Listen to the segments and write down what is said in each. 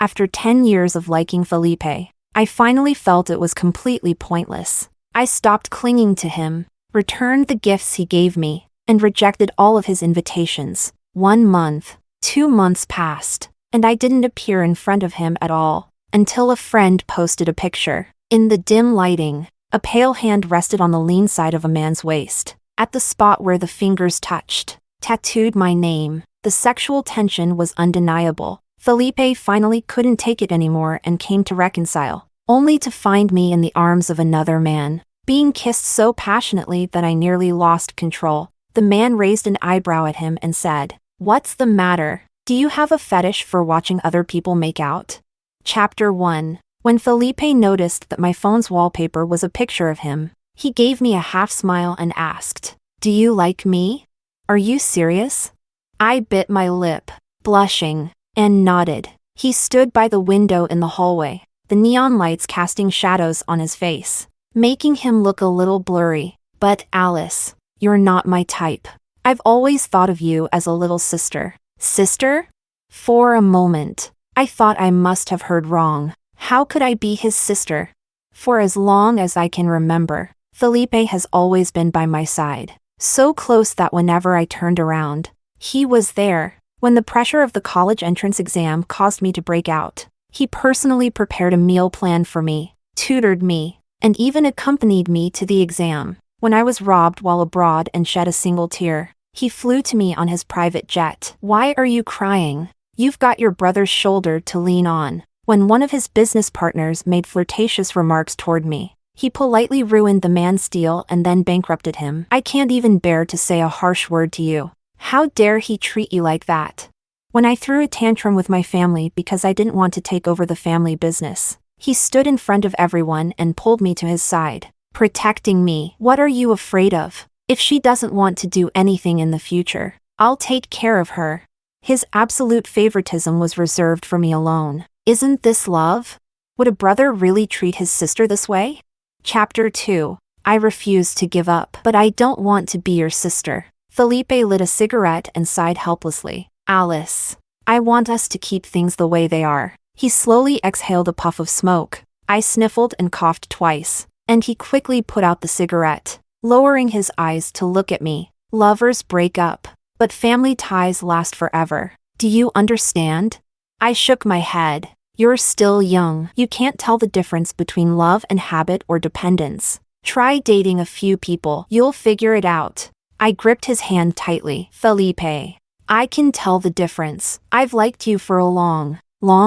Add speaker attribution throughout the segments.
Speaker 1: After 10 years of liking Felipe, I finally felt it was completely pointless. I stopped clinging to him, returned the gifts he gave me, and rejected all of his invitations. 1 month, 2 months passed, and I didn't appear in front of him at all, until a friend posted a picture. In the dim lighting, a pale hand rested on the lean side of a man's waist, at the spot where the fingers touched, tattooed my name. The sexual tension was undeniable. Felipe finally couldn't take it anymore and came to reconcile, only to find me in the arms of another man, being kissed so passionately that I nearly lost control. The man raised an eyebrow at him and said, "What's the matter? Do you have a fetish for watching other people make out?" Chapter 1. When Felipe noticed that my phone's wallpaper was a picture of him, he gave me a half smile and asked, "Do you like me? Are you serious?" I bit my lip, blushing, and nodded. He stood by the window in the hallway, the neon lights casting shadows on his face, making him look a little blurry. "But Alice, you're not my type. I've always thought of you as a little sister." Sister? For a moment, I thought I must have heard wrong. How could I be his sister? For as long as I can remember, Felipe has always been by my side, so close that whenever I turned around, he was there. When the pressure of the college entrance exam caused me to break out, he personally prepared a meal plan for me, tutored me, and even accompanied me to the exam. When I was robbed while abroad and shed a single tear, he flew to me on his private jet. "Why are you crying? You've got your brother's shoulder to lean on." When one of his business partners made flirtatious remarks toward me, he politely ruined the man's deal and then bankrupted him. "I can't even bear to say a harsh word to you. How dare he treat you like that?" When I threw a tantrum with my family because I didn't want to take over the family business, he stood in front of everyone and pulled me to his side, protecting me. "What are you afraid of? If she doesn't want to do anything in the future, I'll take care of her." His absolute favoritism was reserved for me alone. Isn't this love? Would a brother really treat his sister this way? Chapter 2. I refuse to give up. "But I don't want to be your sister." Felipe lit a cigarette and sighed helplessly. "Alice, I want us to keep things the way they are." He slowly exhaled a puff of smoke. I sniffled and coughed twice, and he quickly put out the cigarette, lowering his eyes to look at me. "Lovers break up, but family ties last forever. Do you understand?" I shook my head. "You're still young. You can't tell the difference between love and habit or dependence. Try dating a few people. You'll figure it out." I gripped his hand tightly. "Felipe, I can tell the difference. I've liked you for a long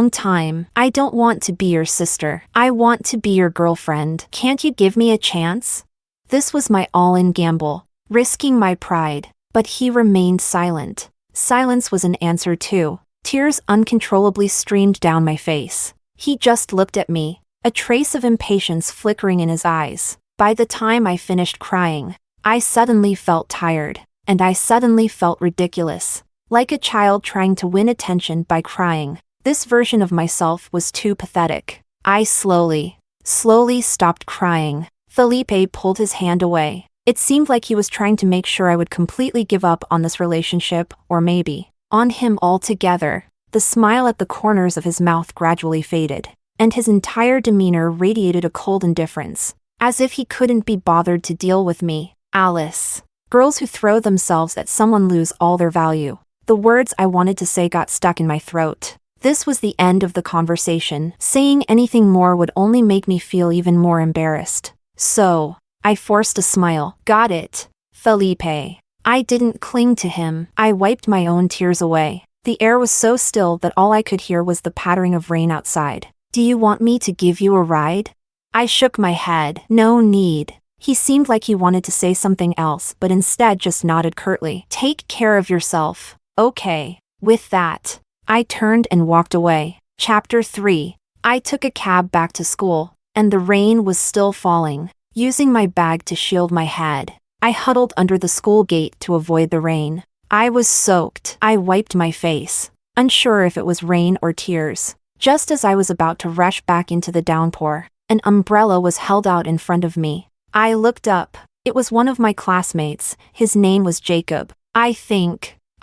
Speaker 1: time. I don't want to be your sister. I want to be your girlfriend. Can't you give me a chance?" This was my all-in gamble, risking my pride, but he remained silent. Silence was an answer too. Tears uncontrollably streamed down my face. He just looked at me, a trace of impatience flickering in his eyes. By the time I finished crying, I suddenly felt tired, and I suddenly felt ridiculous, like a child trying to win attention by crying. This version of myself was too pathetic. I slowly stopped crying. Felipe pulled his hand away. It seemed like he was trying to make sure I would completely give up on this relationship, or maybe on him altogether. The smile at the corners of his mouth gradually faded, and his entire demeanor radiated a cold indifference, as if he couldn't be bothered to deal with me. "Alice, girls who throw themselves at someone lose all their value." The words I wanted to say got stuck in my throat. This was the end of the conversation. Saying anything more would only make me feel even more embarrassed. So, I forced a smile. "Got it, Felipe." I didn't cling to him. I wiped my own tears away. The air was so still that all I could hear was the pattering of rain outside. "Do you want me to give you a ride?" I shook my head. "No need." He seemed like he wanted to say something else, but instead just nodded curtly. "Take care of yourself." "Okay." With that, I turned and walked away. Chapter 3. I took a cab back to school, and the rain was still falling. Using my bag to shield my head, I huddled under the school gate to avoid the rain. I was soaked. I wiped my face, unsure if it was rain or tears. Just as I was about to rush back into the downpour, an umbrella was held out in front of me. I looked up. It was one of my classmates. His name was Jacob. I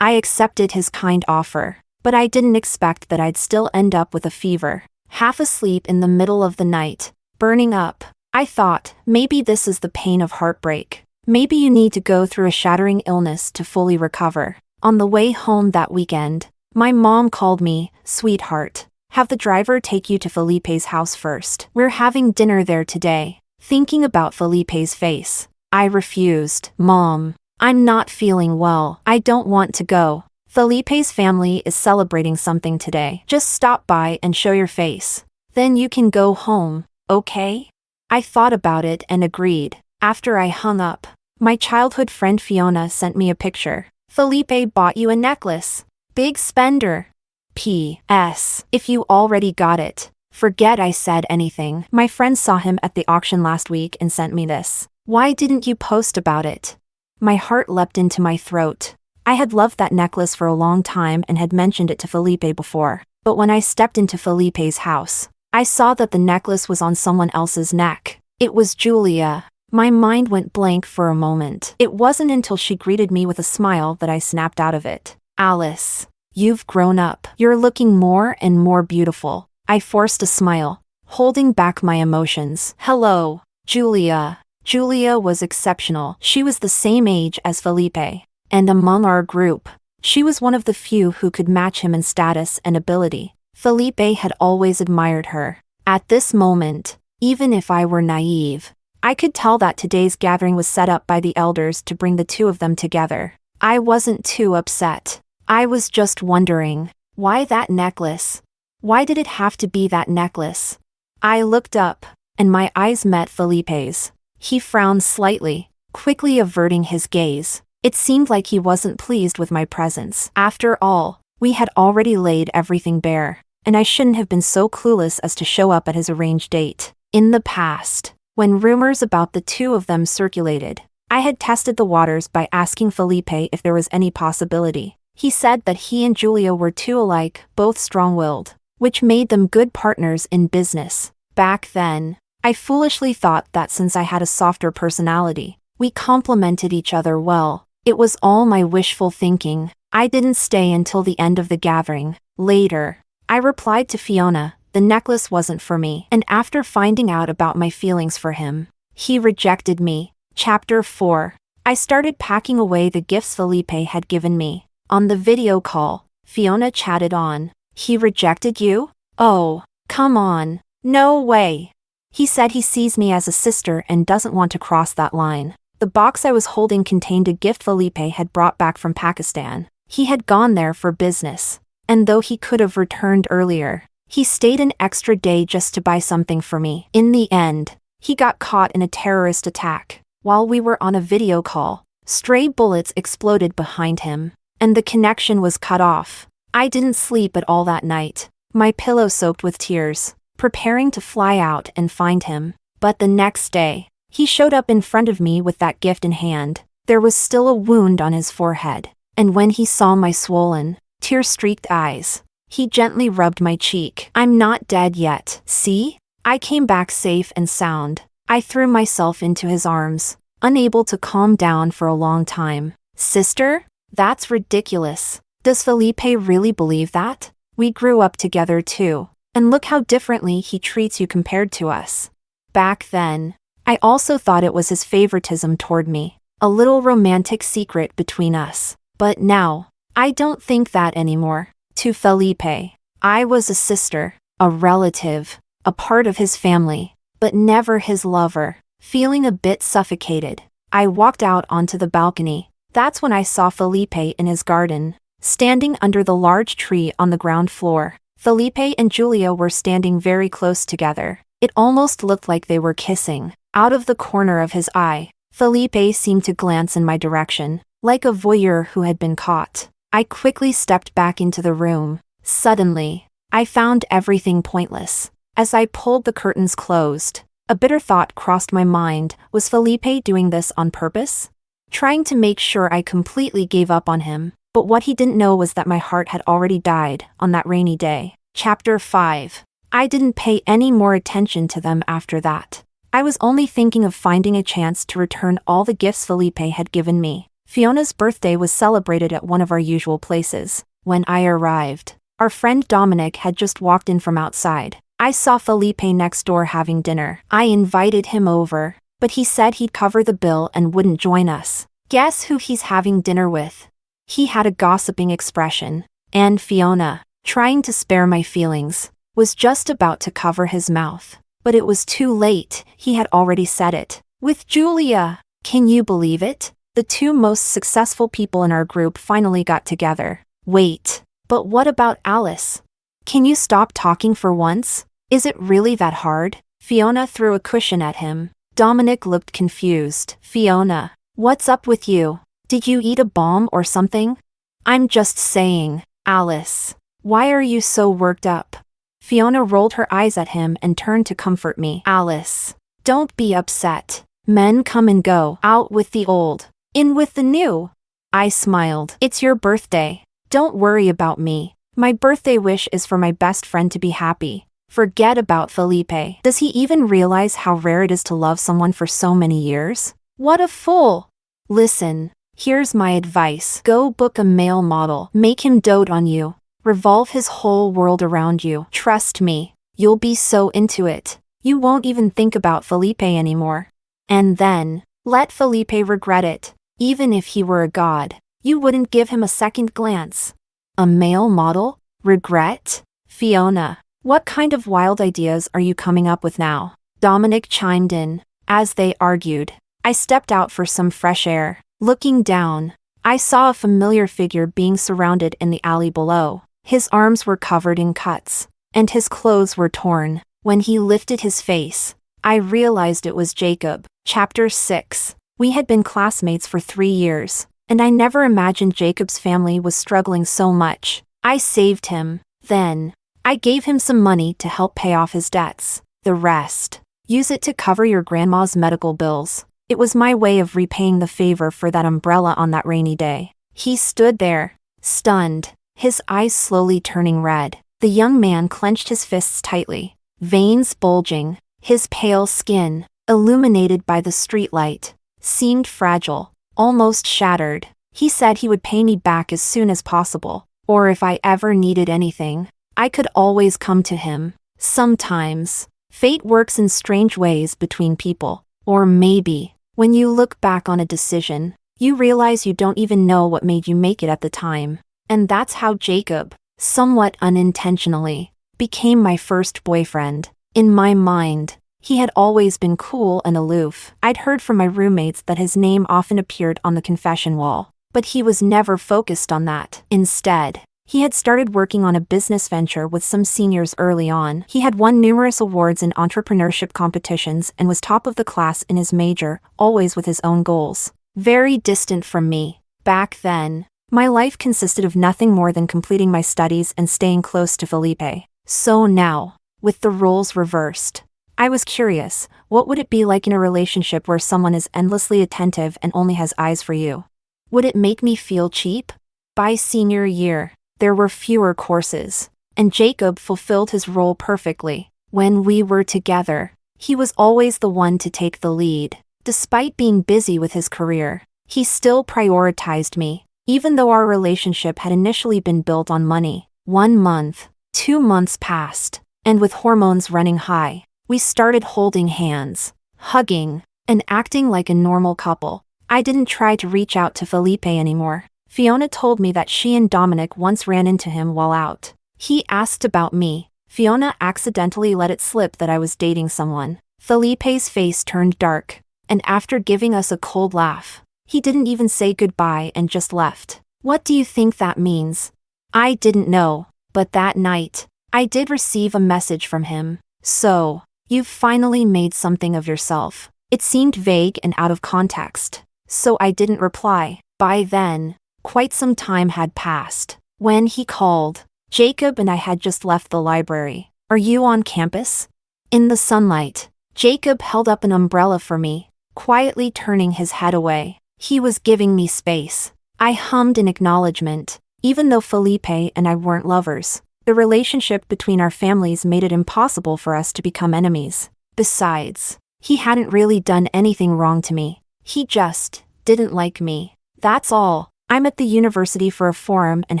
Speaker 1: accepted his kind offer. But I didn't expect that I'd still end up with a fever, half asleep in the middle of the night, burning up. I thought, maybe this is the pain of heartbreak. Maybe you need to go through a shattering illness to fully recover. On the way home that weekend, my mom called me, "Sweetheart, have the driver take you to Felipe's house first. We're having dinner there today." Thinking about Felipe's face, I refused. "Mom, I'm not feeling well. I don't want to go. Felipe's family is celebrating something today. Just stop by and show your face. Then you can go home, okay?" I thought about it and agreed. After I hung up, my childhood friend Fiona sent me a picture. "Felipe bought you a necklace. Big spender. P.S. If you already got it, forget I said anything. My friend saw him at the auction last week and sent me this. Why didn't you post about it?" My heart leapt into my throat. I had loved that necklace for a long time and had mentioned it to Felipe before. But when I stepped into Felipe's house, I saw that the necklace was on someone else's neck. It was Julia. My mind went blank for a moment. It wasn't until she greeted me with a smile that I snapped out of it. "Alice, you've grown up. You're looking more and more beautiful." I forced a smile, holding back my emotions. "Hello, Julia." Julia was exceptional. She was the same age as Felipe. And among our group, she was one of the few who could match him in status and ability. Felipe had always admired her. At this moment, even if I were naive, I could tell that today's gathering was set up by the elders to bring the two of them together. I wasn't too upset. I was just wondering, why that necklace? Why did it have to be that necklace? I looked up, and my eyes met Felipe's. He frowned slightly, quickly averting his gaze. It seemed like he wasn't pleased with my presence. After all, we had already laid everything bare, and I shouldn't have been so clueless as to show up at his arranged date. In the past, when rumors about the two of them circulated, I had tested the waters by asking Felipe if there was any possibility. He said that he and Julia were too alike, both strong-willed, which made them good partners in business. Back then, I foolishly thought that since I had a softer personality, we complemented each other well. It was all my wishful thinking. I didn't stay until the end of the gathering. Later, I replied to Fiona, the necklace wasn't for me, and after finding out about my feelings for him, he rejected me. Chapter 4. I started packing away the gifts Felipe had given me. On the video call, Fiona chatted on. "He rejected you? Oh, come on. No way. He said he sees me as a sister and doesn't want to cross that line." The box I was holding contained a gift Felipe had brought back from Pakistan. He had gone there for business, and though he could have returned earlier, he stayed an extra day just to buy something for me. In the end, he got caught in a terrorist attack. While we were on a video call, stray bullets exploded behind him, and the connection was cut off. I didn't sleep at all that night, my pillow soaked with tears, preparing to fly out and find him. But the next day, he showed up in front of me with that gift in hand. There was still a wound on his forehead, and when he saw my swollen, tear-streaked eyes, he gently rubbed my cheek. "I'm not dead yet, see? I came back safe and sound." I threw myself into his arms, unable to calm down for a long time. "Sister? That's ridiculous. Does Felipe really believe that? We grew up together too, and look how differently he treats you compared to us." Back then, I also thought it was his favoritism toward me, a little romantic secret between us. But now, I don't think that anymore. To Felipe, I was a sister, a relative, a part of his family, but never his lover. Feeling a bit suffocated, I walked out onto the balcony. That's when I saw Felipe in his garden, standing under the large tree on the ground floor. Felipe and Julia were standing very close together. It almost looked like they were kissing. Out of the corner of his eye, Felipe seemed to glance in my direction, like a voyeur who had been caught. I quickly stepped back into the room. Suddenly, I found everything pointless. As I pulled the curtains closed, a bitter thought crossed my mind. Was Felipe doing this on purpose? Trying to make sure I completely gave up on him? But what he didn't know was that my heart had already died on that rainy day. Chapter 5. I didn't pay any more attention to them after that. I was only thinking of finding a chance to return all the gifts Felipe had given me. Fiona's birthday was celebrated at one of our usual places. When I arrived, Our friend Dominic had just walked in from outside. I saw Felipe next door having dinner. I invited him over, but he said he'd cover the bill and wouldn't join us. Guess who he's having dinner with? He had a gossiping expression, and Fiona, trying to spare my feelings, was just about to cover his mouth. But it was too late, he had already said it. With Julia. Can you believe it? The two most successful people in our group finally got together. Wait, but what about Alice? Can you stop talking for once? Is it really that hard? Fiona threw a cushion at him. Dominic looked confused. Fiona, what's up with you? Did you eat a bomb or something? I'm just saying, Alice. Why are you so worked up? Fiona rolled her eyes at him and turned to comfort me. Alice, don't be upset. Men come and go. Out with the old, in with the new. I smiled. It's your birthday. Don't worry about me. My birthday wish is for my best friend to be happy. Forget about Felipe. Does he even realize how rare it is to love someone for so many years? What a fool. Listen, here's my advice. Go book a male model. Make him dote on you. Revolve his whole world around you. Trust me, you'll be so into it. You won't even think about Felipe anymore. And then, let Felipe regret it. Even if he were a god, you wouldn't give him a second glance. A male model? Regret? Fiona, what kind of wild ideas are you coming up with now? Dominic chimed in. As they argued, I stepped out for some fresh air. Looking down, I saw a familiar figure being surrounded in the alley below. His arms were covered in cuts, and his clothes were torn. When he lifted his face, I realized it was Jacob. Chapter 6. We had been classmates for 3 years, and I never imagined Jacob's family was struggling so much. I saved him. Then, I gave him some money to help pay off his debts. The rest, use it to cover your grandma's medical bills. It was my way of repaying the favor for that umbrella on that rainy day. He stood there, stunned, his eyes slowly turning red. The young man clenched his fists tightly, veins bulging. His pale skin, illuminated by the streetlight, seemed fragile, almost shattered. He said he would pay me back as soon as possible, or if I ever needed anything, I could always come to him. Sometimes, fate works in strange ways between people. Or maybe, when you look back on a decision, you realize you don't even know what made you make it at the time. And that's how Jacob, somewhat unintentionally, became my first boyfriend. In my mind, he had always been cool and aloof. I'd heard from my roommates that his name often appeared on the confession wall, but he was never focused on that. Instead, he had started working on a business venture with some seniors early on. He had won numerous awards in entrepreneurship competitions and was top of the class in his major, always with his own goals. Very distant from me. Back then, my life consisted of nothing more than completing my studies and staying close to Felipe. So now, with the roles reversed, I was curious, what would it be like in a relationship where someone is endlessly attentive and only has eyes for you? Would it make me feel cheap? By senior year, there were fewer courses, and Jacob fulfilled his role perfectly. When we were together, he was always the one to take the lead. Despite being busy with his career, he still prioritized me, even though our relationship had initially been built on money. 1 month, 2 months passed, and with hormones running high, we started holding hands, hugging, and acting like a normal couple. I didn't try to reach out to Felipe anymore. Fiona told me that she and Dominic once ran into him while out. He asked about me. Fiona accidentally let it slip that I was dating someone. Felipe's face turned dark, and after giving us a cold laugh, he didn't even say goodbye and just left. What do you think that means? I didn't know, but that night, I did receive a message from him. So, you've finally made something of yourself. It seemed vague and out of context, so I didn't reply. By then, quite some time had passed. When he called, Jacob and I had just left the library. Are you on campus? In the sunlight, Jacob held up an umbrella for me, quietly turning his head away. He was giving me space. I hummed in acknowledgement. Even though Felipe and I weren't lovers, the relationship between our families made it impossible for us to become enemies. Besides, he hadn't really done anything wrong to me. He just didn't like me. That's all. I'm at the university for a forum and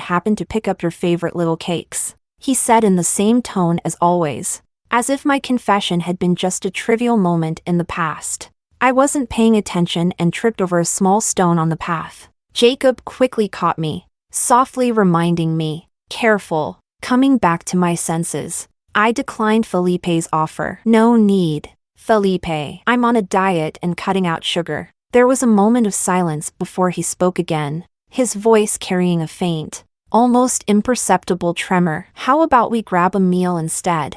Speaker 1: happened to pick up your favorite little cakes, he said in the same tone as always, as if my confession had been just a trivial moment in the past. I wasn't paying attention and tripped over a small stone on the path. Jacob quickly caught me, softly reminding me, careful. Coming back to my senses, I declined Felipe's offer. No need, Felipe. I'm on a diet and cutting out sugar. There was a moment of silence before he spoke again, his voice carrying a faint, almost imperceptible tremor. How about we grab a meal instead?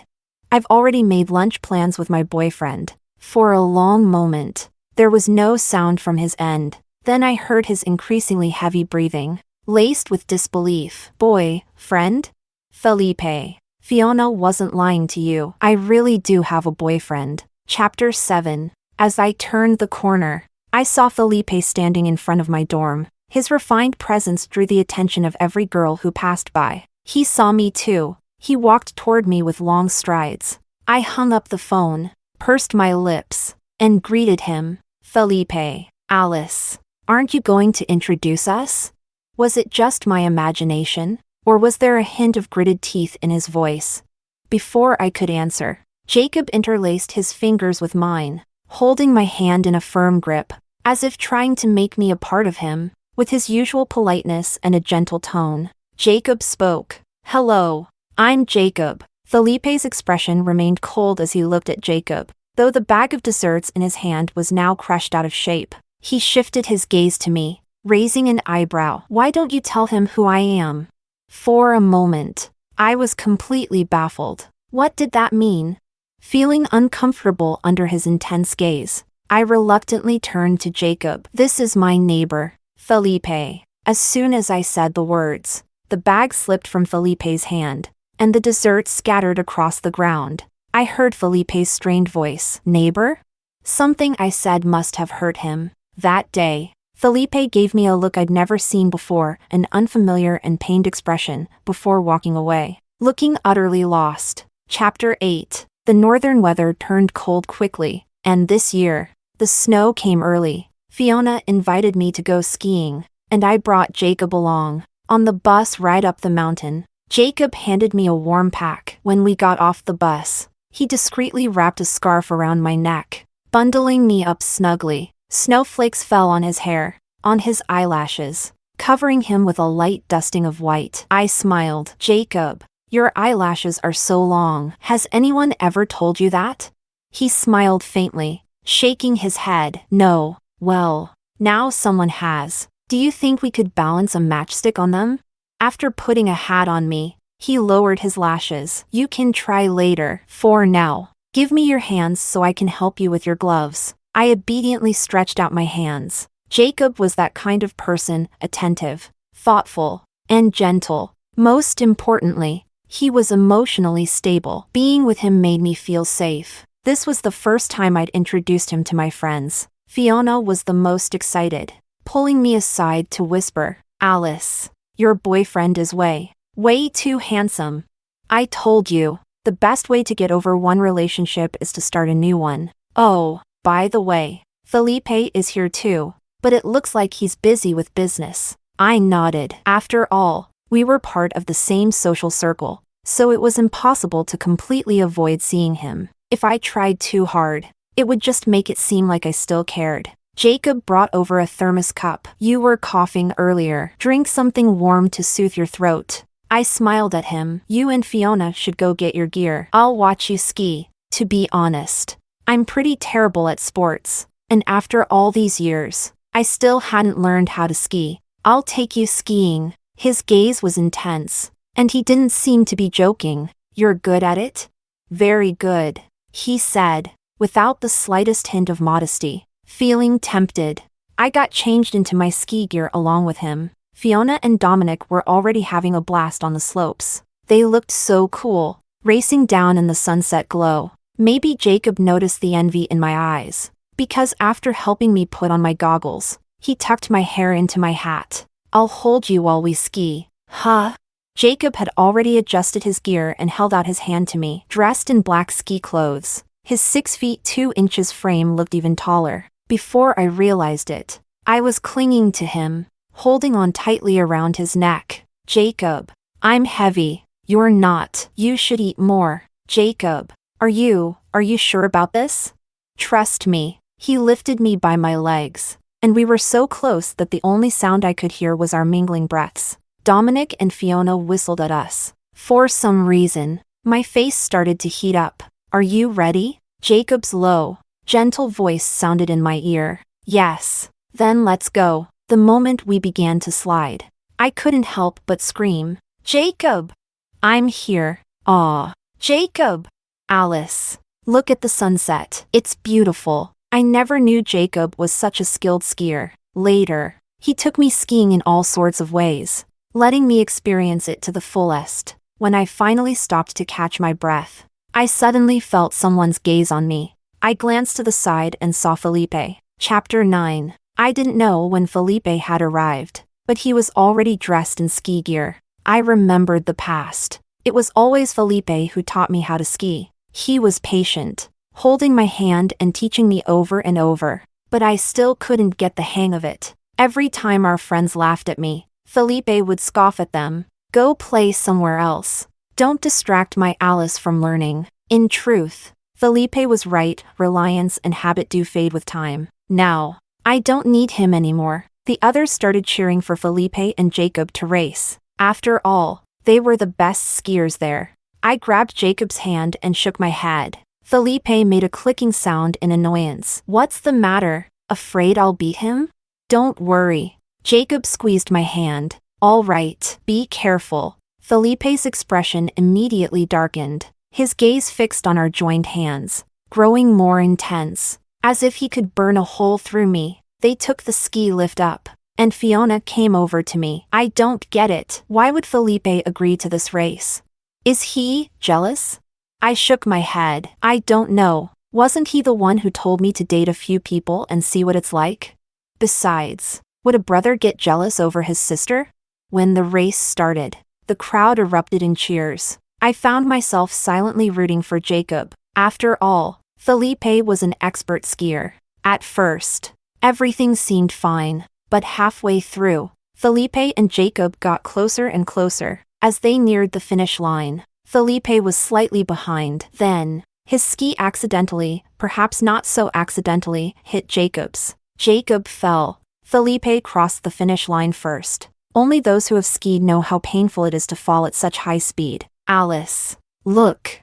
Speaker 1: I've already made lunch plans with my boyfriend. For a long moment, there was no sound from his end. Then I heard his increasingly heavy breathing, laced with disbelief. Boy, friend? Felipe, Fiona wasn't lying to you. I really do have a boyfriend. Chapter 7. As I turned the corner, I saw Felipe standing in front of my dorm. His refined presence drew the attention of every girl who passed by. He saw me too. He walked toward me with long strides. I hung up the phone, pursed my lips, and greeted him. Felipe, Alice, aren't you going to introduce us? Was it just my imagination? Or was there a hint of gritted teeth in his voice? Before I could answer, Jacob interlaced his fingers with mine, holding my hand in a firm grip, as if trying to make me a part of him. With his usual politeness and a gentle tone, Jacob spoke. Hello, I'm Jacob. Felipe's expression remained cold as he looked at Jacob, though the bag of desserts in his hand was now crushed out of shape. He shifted his gaze to me, raising an eyebrow. Why don't you tell him who I am? For a moment, I was completely baffled. What did that mean? Feeling uncomfortable under his intense gaze, I reluctantly turned to Jacob. This is my neighbor, Felipe. As soon as I said the words, the bag slipped from Felipe's hand, and the desserts scattered across the ground. I heard Felipe's strained voice. Neighbor? Something I said must have hurt him. That day, Felipe gave me a look I'd never seen before, an unfamiliar and pained expression, before walking away, looking utterly lost. Chapter 8. The northern weather turned cold quickly, and this year, the snow came early. Fiona invited me to go skiing, and I brought Jacob along. On the bus ride up the mountain, Jacob handed me a warm pack. When we got off the bus, he discreetly wrapped a scarf around my neck, bundling me up snugly. Snowflakes fell on his hair, on his eyelashes, covering him with a light dusting of white. I smiled. Jacob, your eyelashes are so long. Has anyone ever told you that? He smiled faintly, shaking his head. No. Well, now someone has. Do you think we could balance a matchstick on them? After putting a hat on me, he lowered his lashes. You can try later. For now, give me your hands so I can help you with your gloves. I obediently stretched out my hands. Jacob was that kind of person, attentive, thoughtful, and gentle. Most importantly, he was emotionally stable. Being with him made me feel safe. This was the first time I'd introduced him to my friends. Fiona was the most excited, pulling me aside to whisper, Alice, your boyfriend is way too handsome. I told you, the best way to get over one relationship is to start a new one. Oh, by the way, Felipe is here too, but it looks like he's busy with business. I nodded. After all, we were part of the same social circle, so it was impossible to completely avoid seeing him. If I tried too hard, it would just make it seem like I still cared. Jacob brought over a thermos cup. You were coughing earlier. Drink something warm to soothe your throat. I smiled at him. You and Fiona should go get your gear. I'll watch you ski. To be honest, I'm pretty terrible at sports, and after all these years, I still hadn't learned how to ski. I'll take you skiing. His gaze was intense, and he didn't seem to be joking. You're good at it? Very good, he said, without the slightest hint of modesty. Feeling tempted, I got changed into my ski gear along with him. Fiona and Dominic were already having a blast on the slopes. They looked so cool, racing down in the sunset glow. Maybe Jacob noticed the envy in my eyes, because after helping me put on my goggles, he tucked my hair into my hat. I'll hold you while we ski. Huh? Jacob had already adjusted his gear and held out his hand to me. Dressed in black ski clothes, his 6 feet 2 inches frame looked even taller. Before I realized it, I was clinging to him, holding on tightly around his neck. Jacob, I'm heavy. You're not. You should eat more. Jacob, are you sure about this? Trust me. He lifted me by my legs, and we were so close that the only sound I could hear was our mingling breaths. Dominic and Fiona whistled at us. For some reason, my face started to heat up. Are you ready? Jacob's low, gentle voice sounded in my ear. Yes. Then let's go. The moment we began to slide, I couldn't help but scream, Jacob! I'm here. Aw. Jacob! Alice. Look at the sunset. It's beautiful. I never knew Jacob was such a skilled skier. Later, he took me skiing in all sorts of ways, letting me experience it to the fullest. When I finally stopped to catch my breath, I suddenly felt someone's gaze on me. I glanced to the side and saw Felipe. Chapter 9. I didn't know when Felipe had arrived, but he was already dressed in ski gear. I remembered the past. It was always Felipe who taught me how to ski. He was patient, holding my hand and teaching me over and over, but I still couldn't get the hang of it. Every time our friends laughed at me, Felipe would scoff at them. Go play somewhere else. Don't distract my Alice from learning. In truth, Felipe was right. Reliance and habit do fade with time. Now, I don't need him anymore. The others started cheering for Felipe and Jacob to race. After all, they were the best skiers there. I grabbed Jacob's hand and shook my head. Felipe made a clicking sound in annoyance. What's the matter? Afraid I'll beat him? Don't worry. Jacob squeezed my hand. All right, be careful. Felipe's expression immediately darkened, his gaze fixed on our joined hands, growing more intense, as if he could burn a hole through me. They took the ski lift up, and Fiona came over to me. I don't get it. Why would Felipe agree to this race? Is he jealous? I shook my head. I don't know. Wasn't he the one who told me to date a few people and see what it's like? Besides, would a brother get jealous over his sister? When the race started, the crowd erupted in cheers. I found myself silently rooting for Jacob. After all, Felipe was an expert skier. At first, everything seemed fine, but halfway through, Felipe and Jacob got closer and closer. As they neared the finish line, Felipe was slightly behind. Then, his ski accidentally, perhaps not so accidentally, hit Jacob's. Jacob fell. Felipe crossed the finish line first. Only those who have skied know how painful it is to fall at such high speed. Alice, look.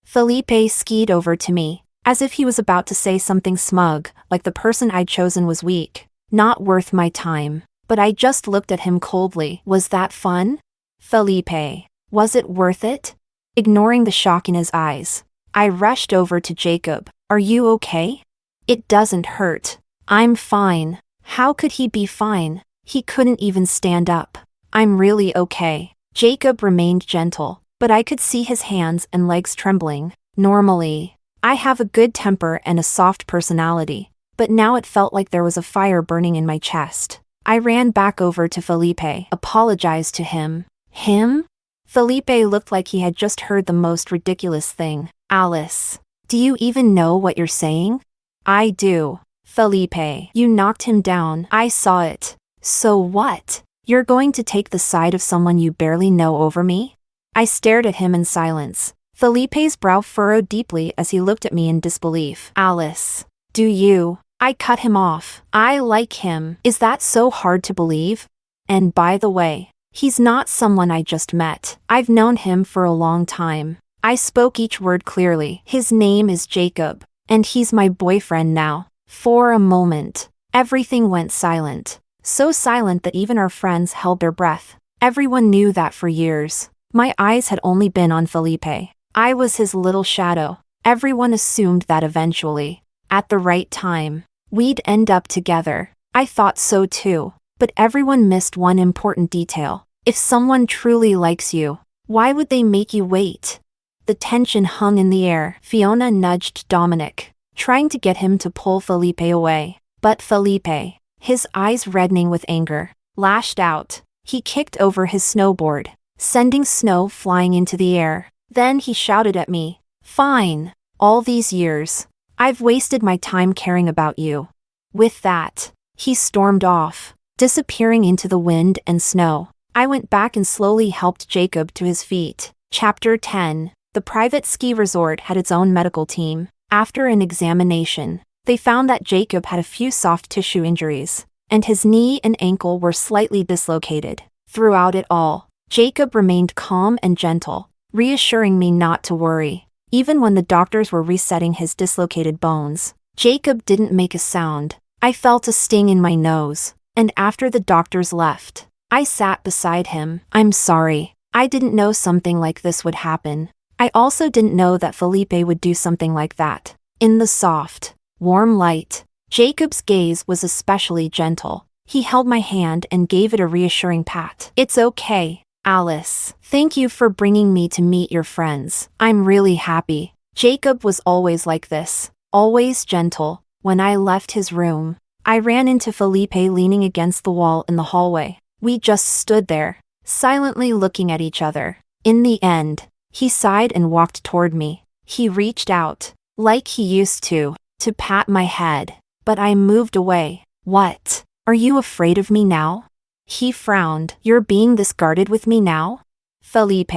Speaker 1: Felipe skied over to me, as if he was about to say something smug, like the person I'd chosen was weak. Not worth my time. But I just looked at him coldly. Was that fun? Felipe, was it worth it? Ignoring the shock in his eyes, I rushed over to Jacob. Are you okay? It doesn't hurt. I'm fine. How could he be fine? He couldn't even stand up. I'm really okay. Jacob remained gentle, but I could see his hands and legs trembling. Normally, I have a good temper and a soft personality, but now it felt like there was a fire burning in my chest. I ran back over to Felipe, apologized to him. Him? Felipe looked like he had just heard the most ridiculous thing. Alice, do you even know what you're saying? I do. Felipe, you knocked him down. I saw it. So what? You're going to take the side of someone you barely know over me? I stared at him in silence. Felipe's brow furrowed deeply as he looked at me in disbelief. Alice, do you? I cut him off. I like him. Is that so hard to believe? And by the way, he's not someone I just met. I've known him for a long time. I spoke each word clearly. His name is Jacob, and he's my boyfriend now. For a moment, everything went silent. So silent that even our friends held their breath. Everyone knew that for years. My eyes had only been on Felipe. I was his little shadow. Everyone assumed that eventually, at the right time, we'd end up together. I thought so too. But everyone missed one important detail. If someone truly likes you, why would they make you wait? The tension hung in the air. Fiona nudged Dominic, trying to get him to pull Felipe away. But Felipe, his eyes reddening with anger, lashed out. He kicked over his snowboard, sending snow flying into the air. Then he shouted at me, "Fine. All these years, I've wasted my time caring about you." With that, he stormed off. disappearing into the wind and snow. I went back and slowly helped Jacob to his feet. Chapter 10. The private ski resort had its own medical team. After an examination, they found that Jacob had a few soft tissue injuries, and his knee and ankle were slightly dislocated. Throughout it all, Jacob remained calm and gentle, reassuring me not to worry. Even when the doctors were resetting his dislocated bones, Jacob didn't make a sound. I felt a sting in my nose, and after the doctors left, I sat beside him. I'm sorry. I didn't know something like this would happen. I also didn't know that Felipe would do something like that. In the soft, warm light, Jacob's gaze was especially gentle. He held my hand and gave it a reassuring pat. It's okay, Alice. Thank you for bringing me to meet your friends. I'm really happy. Jacob was always like this, always gentle. When I left his room, I ran into Felipe leaning against the wall in the hallway. We just stood there, silently looking at each other. In the end, he sighed and walked toward me. He reached out, like he used to pat my head, but I moved away. What? Are you afraid of me now? He frowned. You're being this guarded with me now? Felipe,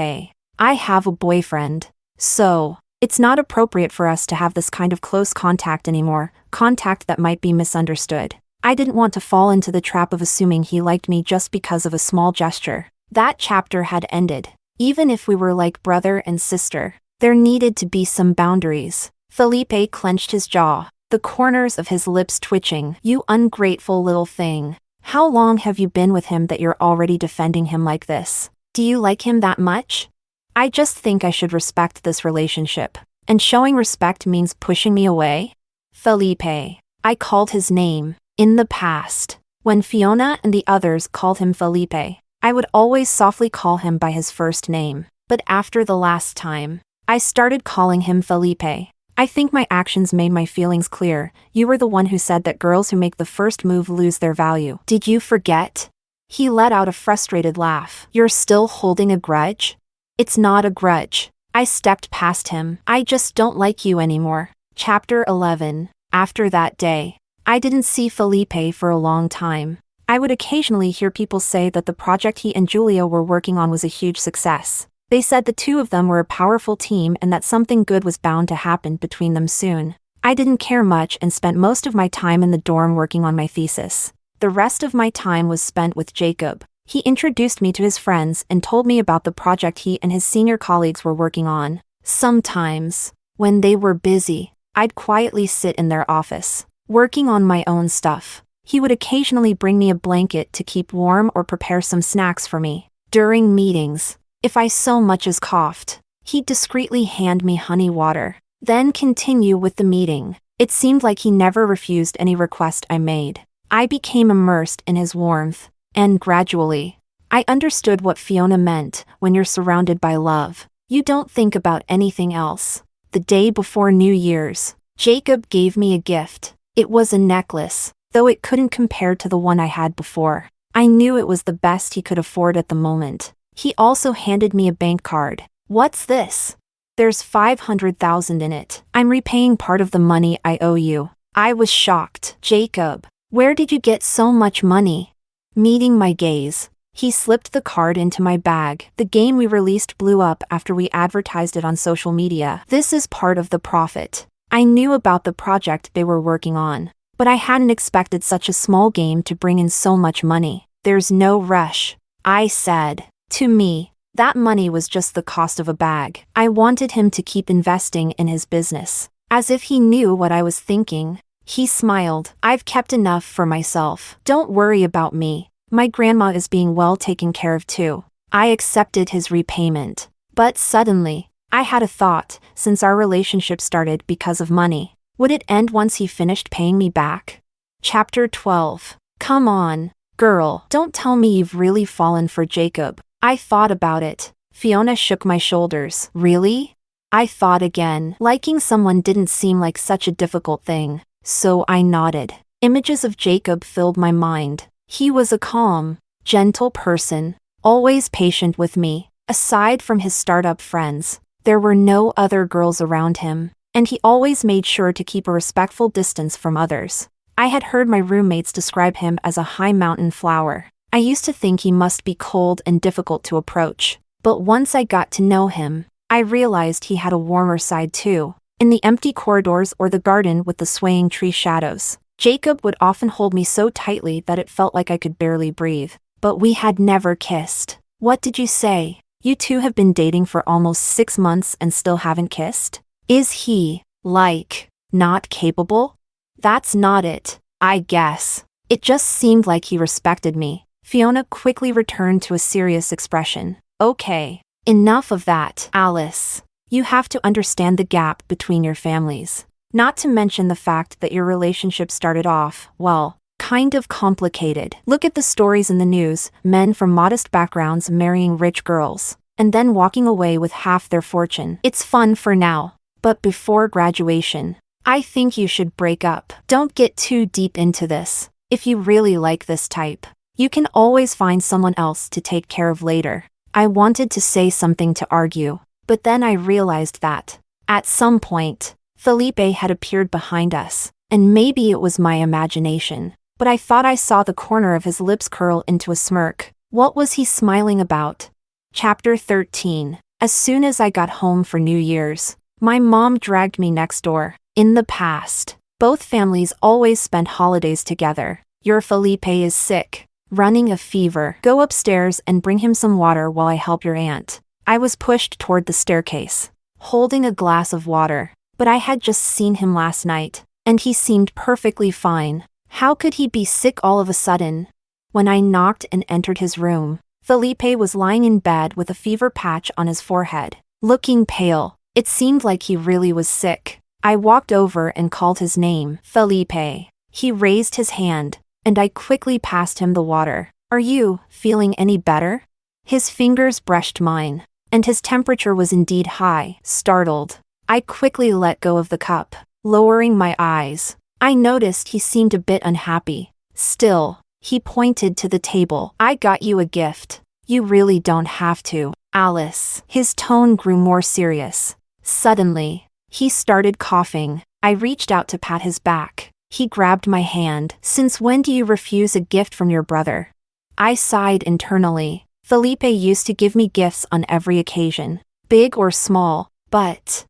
Speaker 1: I have a boyfriend, so it's not appropriate for us to have this kind of close contact anymore, contact that might be misunderstood. I didn't want to fall into the trap of assuming he liked me just because of a small gesture. That chapter had ended. Even if we were like brother and sister, there needed to be some boundaries. Felipe clenched his jaw, the corners of his lips twitching. You ungrateful little thing. How long have you been with him that you're already defending him like this? Do you like him that much? I just think I should respect this relationship. And showing respect means pushing me away? Felipe. I called his name. In the past, when Fiona and the others called him Felipe, I would always softly call him by his first name. But after the last time, I started calling him Felipe. I think my actions made my feelings clear. You were the one who said that girls who make the first move lose their value. Did you forget? He let out a frustrated laugh. You're still holding a grudge? It's not a grudge. I stepped past him. I just don't like you anymore. Chapter 11. After that day, I didn't see Felipe for a long time. I would occasionally hear people say that the project he and Julia were working on was a huge success. They said the two of them were a powerful team and that something good was bound to happen between them soon. I didn't care much and spent most of my time in the dorm working on my thesis. The rest of my time was spent with Jacob. He introduced me to his friends and told me about the project he and his senior colleagues were working on. Sometimes, when they were busy, I'd quietly sit in their office, working on my own stuff. He would occasionally bring me a blanket to keep warm or prepare some snacks for me. During meetings, if I so much as coughed, he'd discreetly hand me honey water, then continue with the meeting. It seemed like he never refused any request I made. I became immersed in his warmth, and gradually, I understood what Fiona meant. When you're surrounded by love, you don't think about anything else. The day before New Year's, Jacob gave me a gift. It was a necklace, though it couldn't compare to the one I had before. I knew it was the best he could afford at the moment. He also handed me a bank card. What's this? There's 500,000 in it. I'm repaying part of the money I owe you. I was shocked. Jacob, where did you get so much money? Meeting my gaze, he slipped the card into my bag. The game we released blew up after we advertised it on social media. This is part of the profit. I knew about the project they were working on, but I hadn't expected such a small game to bring in so much money. There's no rush, I said. To me, that money was just the cost of a bag. I wanted him to keep investing in his business. As if he knew what I was thinking, he smiled. I've kept enough for myself. Don't worry about me. My grandma is being well taken care of too. I accepted his repayment. But suddenly, I had a thought. Since our relationship started because of money, would it end once he finished paying me back? Chapter 12. Come on, girl. Don't tell me you've really fallen for Jacob. I thought about it. Fiona shook my shoulders. Really? I thought again. Liking someone didn't seem like such a difficult thing, so I nodded. Images of Jacob filled my mind. He was a calm, gentle person, always patient with me. Aside from his startup friends, there were no other girls around him, and he always made sure to keep a respectful distance from others. I had heard my roommates describe him as a high mountain flower. I used to think he must be cold and difficult to approach. But once I got to know him, I realized he had a warmer side too. In the empty corridors or the garden with the swaying tree shadows, Jacob would often hold me so tightly that it felt like I could barely breathe. But we had never kissed. What did you say? You two have been dating for almost 6 months and still haven't kissed? Is he, like, not capable? That's not it, I guess. It just seemed like he respected me. Fiona quickly returned to a serious expression. Okay, enough of that, Alice. You have to understand the gap between your families. Not to mention the fact that your relationship started off, well, kind of complicated. Look at the stories in the news, men from modest backgrounds marrying rich girls, and then walking away with half their fortune. It's fun for now, but before graduation, I think you should break up. Don't get too deep into this. If you really like this type, you can always find someone else to take care of later. I wanted to say something to argue, but then I realized that, at some point, Felipe had appeared behind us, and maybe it was my imagination, but I thought I saw the corner of his lips curl into a smirk. What was he smiling about? Chapter 13. As soon as I got home for New Year's, my mom dragged me next door. In the past, both families always spent holidays together. Your Felipe is sick, running a fever. Go upstairs and bring him some water while I help your aunt. I was pushed toward the staircase, holding a glass of water, but I had just seen him last night, and he seemed perfectly fine. How could he be sick all of a sudden? When I knocked and entered his room, Felipe was lying in bed with a fever patch on his forehead, looking pale. It seemed like he really was sick. I walked over and called his name, Felipe. He raised his hand, and I quickly passed him the water. Are you feeling any better? His fingers brushed mine, and his temperature was indeed high. Startled, I quickly let go of the cup. Lowering my eyes, I noticed he seemed a bit unhappy. Still, he pointed to the table. I got you a gift. You really don't have to, Alice. His tone grew more serious. Suddenly, he started coughing. I reached out to pat his back. He grabbed my hand. Since when do you refuse a gift from your brother? I sighed internally. Felipe used to give me gifts on every occasion, big or small, but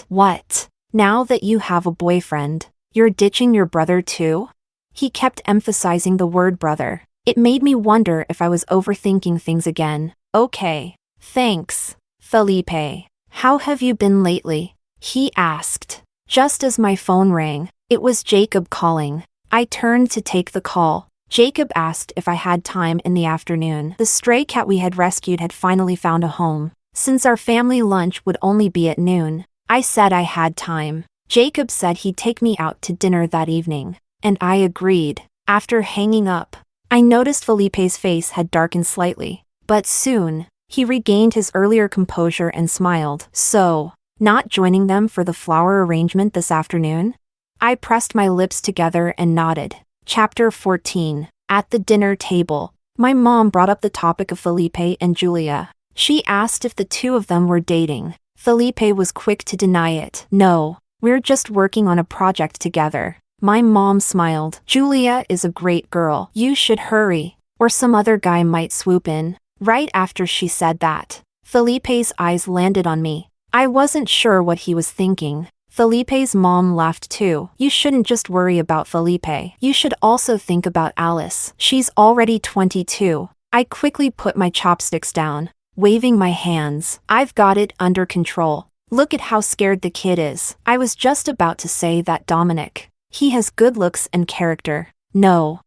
Speaker 1: what? Now that you have a boyfriend, you're ditching your brother too? He kept emphasizing the word brother. It made me wonder if I was overthinking things again. Okay, thanks, Felipe. How have you been lately? He asked. Just as my phone rang, it was Jacob calling. I turned to take the call. Jacob asked if I had time in the afternoon. The stray cat we had rescued had finally found a home, since our family lunch would only be at noon. I said I had time. Jacob said he'd take me out to dinner that evening, and I agreed. After hanging up, I noticed Felipe's face had darkened slightly, but soon, he regained his earlier composure and smiled. So, not joining them for the flower arrangement this afternoon? I pressed my lips together and nodded. Chapter 14. At the dinner table, my mom brought up the topic of Felipe and Julia. She asked if the two of them were dating. Felipe was quick to deny it. No, we're just working on a project together. My mom smiled. Julia is a great girl. You should hurry, or some other guy might swoop in. Right after she said that, Felipe's eyes landed on me. I wasn't sure what he was thinking. Felipe's mom laughed too. You shouldn't just worry about Felipe. You should also think about Alice. She's already 22. I quickly put my chopsticks down, waving my hands. I've got it under control. Look at how scared the kid is. I was just about to say that Dominic. He has good looks and character. No,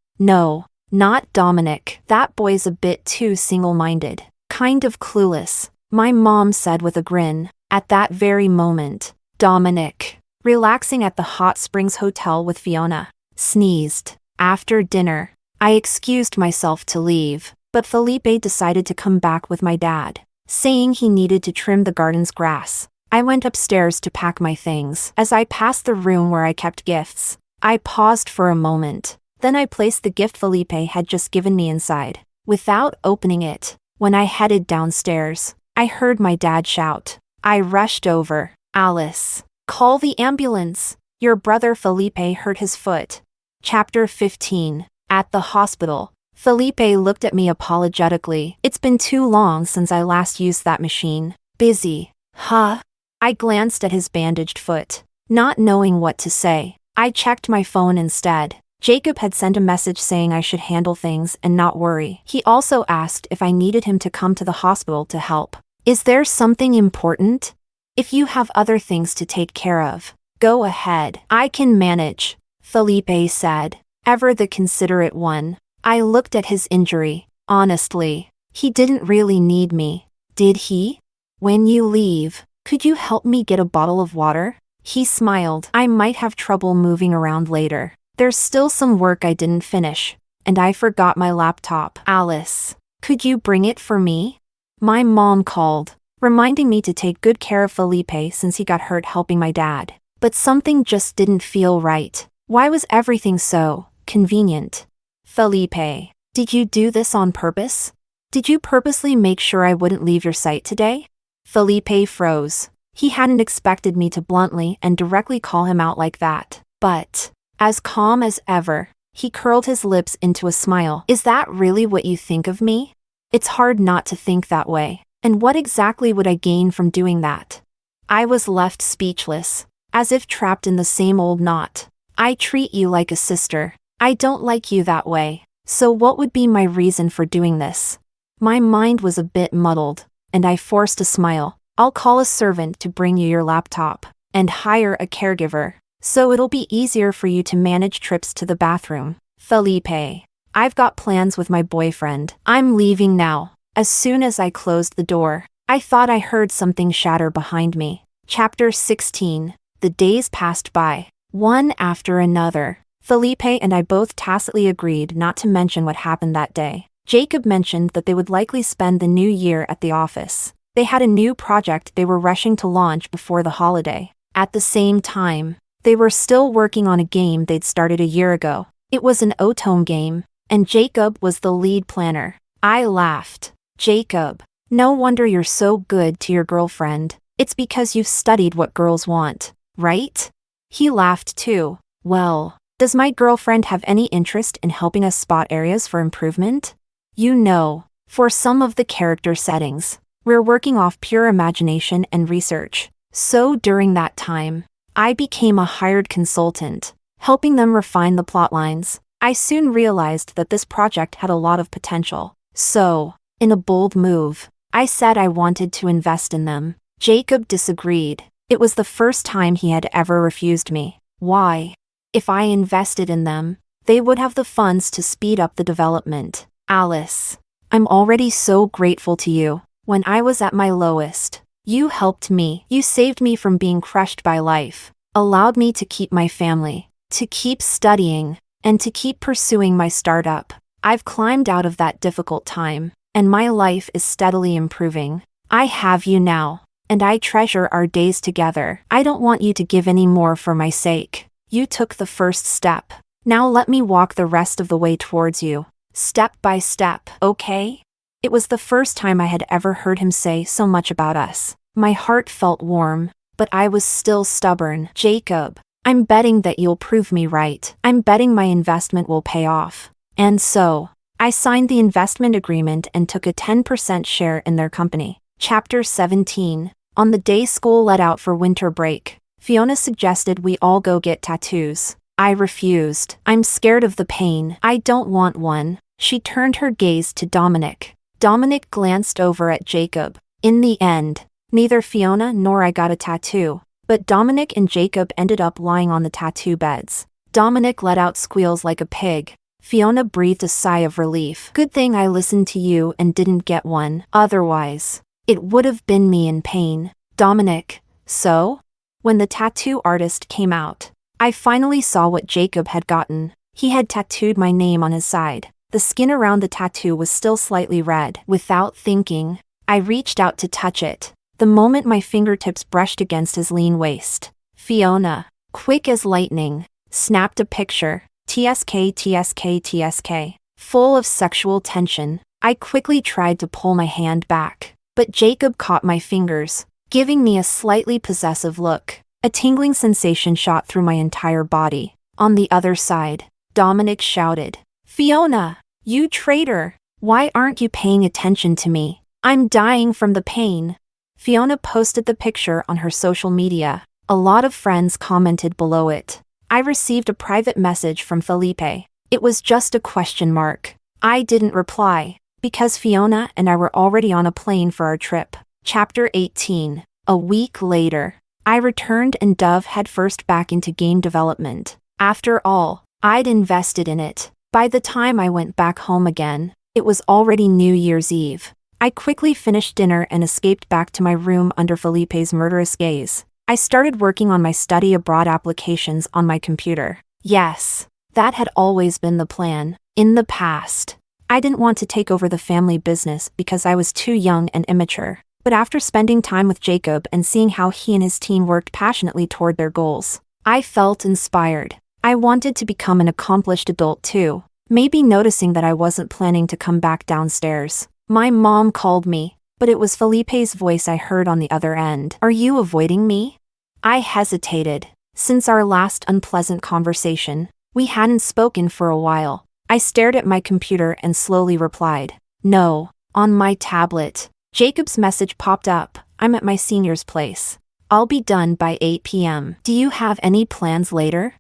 Speaker 1: not Dominic. That boy's a bit too single-minded. Kind of clueless, my mom said with a grin. At that very moment, Dominic, relaxing at the Hot Springs Hotel with Fiona, sneezed. After dinner, I excused myself to leave, but Felipe decided to come back with my dad, saying he needed to trim the garden's grass. I went upstairs to pack my things. As I passed the room where I kept gifts, I paused for a moment. Then I placed the gift Felipe had just given me inside, without opening it. When I headed downstairs, I heard my dad shout. I rushed over. Alice, call the ambulance. Your brother Felipe hurt his foot. Chapter 15. At the hospital. Felipe looked at me apologetically. It's been too long since I last used that machine. Busy. Huh? I glanced at his bandaged foot. Not knowing what to say, I checked my phone instead. Jacob had sent a message saying I should handle things and not worry. He also asked if I needed him to come to the hospital to help. Is there something important? If you have other things to take care of, go ahead. I can manage, Felipe said, ever the considerate one. I looked at his injury. Honestly, he didn't really need me, did he? When you leave, could you help me get a bottle of water? He smiled. I might have trouble moving around later. There's still some work I didn't finish, and I forgot my laptop. Alice, could you bring it for me? My mom called, reminding me to take good care of Felipe since he got hurt helping my dad. But something just didn't feel right. Why was everything so convenient? Felipe, did you do this on purpose? Did you purposely make sure I wouldn't leave your sight today? Felipe froze. He hadn't expected me to bluntly and directly call him out like that. But, as calm as ever, he curled his lips into a smile. Is that really what you think of me? It's hard not to think that way. And what exactly would I gain from doing that? I was left speechless, as if trapped in the same old knot. I treat you like a sister. I don't like you that way. So what would be my reason for doing this? My mind was a bit muddled, and I forced a smile. I'll call a servant to bring you your laptop, and hire a caregiver, so it'll be easier for you to manage trips to the bathroom. Felipe, I've got plans with my boyfriend. I'm leaving now. As soon as I closed the door, I thought I heard something shatter behind me. Chapter 16. The days passed by, one after another. Felipe and I both tacitly agreed not to mention what happened that day. Jacob mentioned that they would likely spend the new year at the office. They had a new project they were rushing to launch before the holiday. At the same time, they were still working on a game they'd started a year ago. It was an automne game, and Jacob was the lead planner. I laughed. Jacob, no wonder you're so good to your girlfriend. It's because you've studied what girls want, right? He laughed too. Well, does my girlfriend have any interest in helping us spot areas for improvement? You know, for some of the character settings, we're working off pure imagination and research. So during that time, I became a hired consultant, helping them refine the plotlines. I soon realized that this project had a lot of potential. So, in a bold move, I said I wanted to invest in them. Jacob disagreed. It was the first time he had ever refused me. Why? If I invested in them, they would have the funds to speed up the development. Alice, I'm already so grateful to you. When I was at my lowest, you helped me. You saved me from being crushed by life, allowed me to keep my family, to keep studying, and to keep pursuing my startup. I've climbed out of that difficult time, and my life is steadily improving. I have you now, and I treasure our days together. I don't want you to give any more for my sake. You took the first step. Now let me walk the rest of the way towards you, step by step, okay? It was the first time I had ever heard him say so much about us. My heart felt warm, but I was still stubborn. Jacob, I'm betting that you'll prove me right. I'm betting my investment will pay off. And so, I signed the investment agreement and took a 10% share in their company. Chapter 17. On the day school let out for winter break, Fiona suggested we all go get tattoos. I refused. I'm scared of the pain. I don't want one. She turned her gaze to Dominic. Dominic glanced over at Jacob. In the end, neither Fiona nor I got a tattoo, but Dominic and Jacob ended up lying on the tattoo beds. Dominic let out squeals like a pig. Fiona breathed a sigh of relief. Good thing I listened to you and didn't get one. Otherwise, it would have been me in pain. Dominic, so? When the tattoo artist came out, I finally saw what Jacob had gotten. He had tattooed my name on his side. The skin around the tattoo was still slightly red. Without thinking, I reached out to touch it. The moment my fingertips brushed against his lean waist, Fiona, quick as lightning, snapped a picture. TSK, TSK, TSK. Full of sexual tension, I quickly tried to pull my hand back, but Jacob caught my fingers, giving me a slightly possessive look. A tingling sensation shot through my entire body. On the other side, Dominic shouted. Fiona, you traitor! Why aren't you paying attention to me? I'm dying from the pain. Fiona posted the picture on her social media. A lot of friends commented below it. I received a private message from Felipe. It was just a question mark. I didn't reply, because Fiona and I were already on a plane for our trip. Chapter 18. A week later. I returned and dove headfirst back into game development. After all, I'd invested in it. By the time I went back home again, it was already New Year's Eve. I quickly finished dinner and escaped back to my room under Felipe's murderous gaze. I started working on my study abroad applications on my computer. Yes, that had always been the plan. In the past, I didn't want to take over the family business because I was too young and immature. But after spending time with Jacob and seeing how he and his team worked passionately toward their goals, I felt inspired. I wanted to become an accomplished adult too. Maybe noticing that I wasn't planning to come back downstairs, my mom called me, but it was Felipe's voice I heard on the other end. Are you avoiding me? I hesitated. Since our last unpleasant conversation, we hadn't spoken for a while. I stared at my computer and slowly replied, no, on my tablet. Jacob's message popped up. I'm at my senior's place. I'll be done by 8 p.m. Do you have any plans later?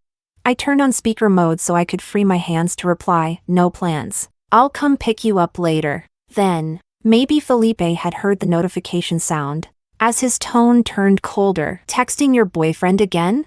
Speaker 1: I turned on speaker mode so I could free my hands to reply, no plans. I'll come pick you up later. Then, maybe Felipe had heard the notification sound. As his tone turned colder, texting your boyfriend again?